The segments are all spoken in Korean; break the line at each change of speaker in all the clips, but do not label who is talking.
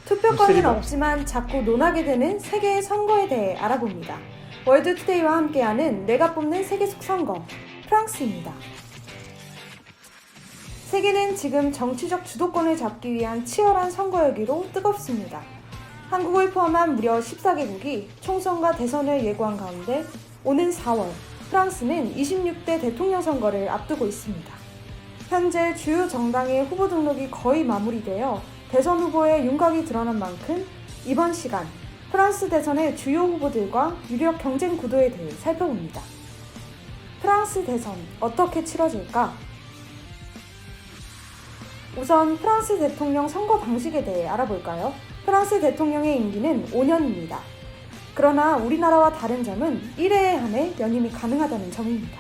투표권은 없지만 자꾸 논하게 되는 세계의 선거에 대해 알아봅니다. 월드투데이와 함께하는 내가 뽑는 세계 속 선거, 프랑스입니다. 세계는 지금 정치적 주도권을 잡기 위한 치열한 선거 열기로 뜨겁습니다. 한국을 포함한 무려 14개국이 총선과 대선을 예고한 가운데 오는 4월, 프랑스는 26대 대통령 선거를 앞두고 있습니다. 현재 주요 정당의 후보 등록이 거의 마무리되어 대선 후보의 윤곽이 드러난 만큼 이번 시간 프랑스 대선의 주요 후보들과 유력 경쟁 구도에 대해 살펴봅니다. 프랑스 대선 어떻게 치러질까? 우선 프랑스 대통령 선거 방식에 대해 알아볼까요? 프랑스 대통령의 임기는 5년입니다. 그러나 우리나라와 다른 점은 1회에 한해 연임이 가능하다는 점입니다.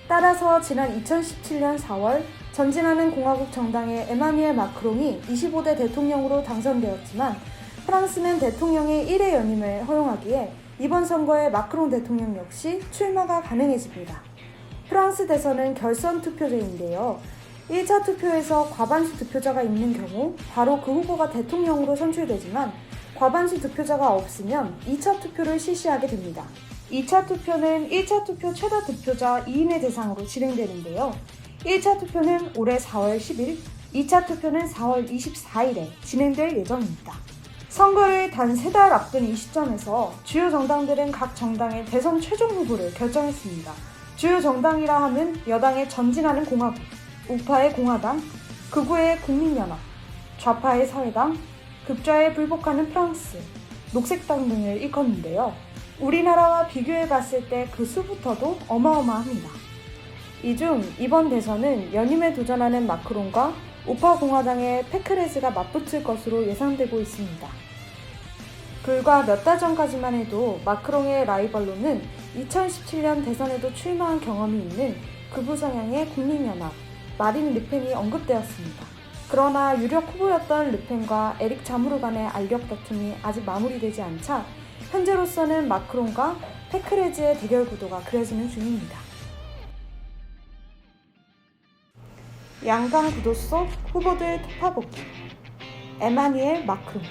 따라서 지난 2017년 4월 전진하는 공화국 정당의 에마뉘엘 마크롱이 25대 대통령으로 당선되었지만 프랑스는 대통령의 1회 연임을 허용하기에 이번 선거에 마크롱 대통령 역시 출마가 가능해집니다. 프랑스 대선은 결선 투표제인데요. 1차 투표에서 과반수 득표자가 있는 경우 바로 그 후보가 대통령으로 선출되지만 과반수 득표자가 없으면 2차 투표를 실시하게 됩니다. 2차 투표는 1차 투표 최다 득표자 2인을 대상으로 진행되는데요. 1차 투표는 올해 4월 10일, 2차 투표는 4월 24일에 진행될 예정입니다. 선거를 단 3달 앞둔 이 시점에서 주요 정당들은 각 정당의 대선 최종 후보를 결정했습니다. 주요 정당이라 함은 여당의 전진하는 공화국, 우파의 공화당, 극우의 국민연합, 좌파의 사회당, 극좌에 불복하는 프랑스, 녹색당 등을 일컫는데요. 우리나라와 비교해봤을 때 그 수부터도 어마어마합니다. 이 중 이번 대선은 연임에 도전하는 마크롱과 우파 공화당의 페크레즈가 맞붙을 것으로 예상되고 있습니다. 불과 몇 달 전까지만 해도 마크롱의 라이벌로는 2017년 대선에도 출마한 경험이 있는 극우 성향의 국민연합, 마린 르펜이 언급되었습니다. 그러나 유력 후보였던 르펜과 에릭 자무르 간의 알력 다툼이 아직 마무리되지 않자 현재로서는 마크롱과 페크레즈의 대결 구도가 그려지는 중입니다. 양강 구도 속 후보들 토파보기. 에마뉘엘 마크롱.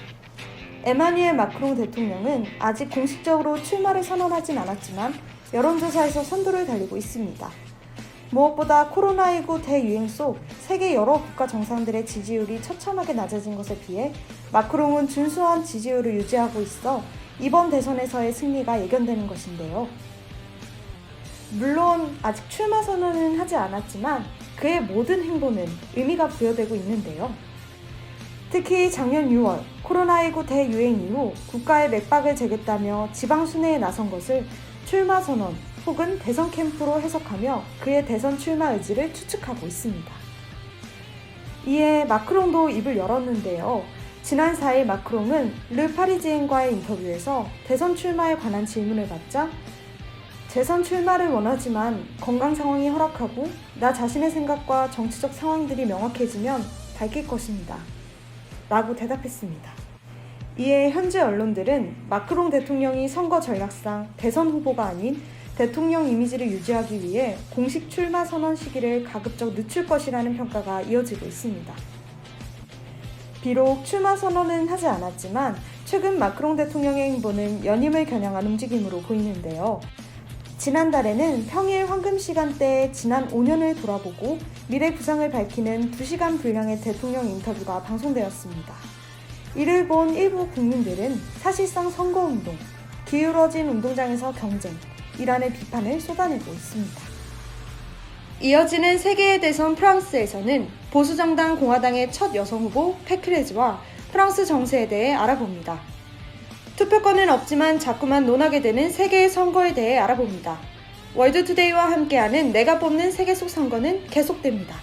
에마뉘엘 마크롱 대통령은 아직 공식적으로 출마를 선언하진 않았지만 여론조사에서 선두를 달리고 있습니다. 무엇보다 코로나19 대유행 속 세계 여러 국가 정상들의 지지율이 처참하게 낮아진 것에 비해 마크롱은 준수한 지지율을 유지하고 있어 이번 대선에서의 승리가 예견되는 것인데요. 물론 아직 출마 선언은 하지 않았지만 그의 모든 행보는 의미가 부여되고 있는데요. 특히 작년 6월 코로나19 대유행 이후 국가의 맥박을 재겠다며 지방 순회에 나선 것을 출마 선언 혹은 대선 캠프로 해석하며 그의 대선 출마 의지를 추측하고 있습니다. 이에 마크롱도 입을 열었는데요. 지난 4일 마크롱은 르 파리지엔과의 인터뷰에서 대선 출마에 관한 질문을 받자 재선 출마를 원하지만 건강 상황이 허락하고 나 자신의 생각과 정치적 상황들이 명확해지면 밝힐 것입니다. 라고 대답했습니다. 이에 현재 언론들은 마크롱 대통령이 선거 전략상 대선 후보가 아닌 대통령 이미지를 유지하기 위해 공식 출마 선언 시기를 가급적 늦출 것이라는 평가가 이어지고 있습니다. 비록 출마 선언은 하지 않았지만 최근 마크롱 대통령의 행보는 연임을 겨냥한 움직임으로 보이는데요. 지난달에는 평일 황금 시간대에 지난 5년을 돌아보고 미래 구상을 밝히는 2시간 분량의 대통령 인터뷰가 방송되었습니다. 이를 본 일부 국민들은 사실상 선거운동, 기울어진 운동장에서 경쟁이라는 비판을 쏟아내고 있습니다. 이어지는 세계의 대선 프랑스에서는 보수정당 공화당의 첫 여성 후보 페크레즈와 프랑스 정세에 대해 알아봅니다. 투표권은 없지만 자꾸만 논하게 되는 세계의 선거에 대해 알아봅니다. 월드투데이와 함께하는 내가 뽑는 세계 속 선거는 계속됩니다.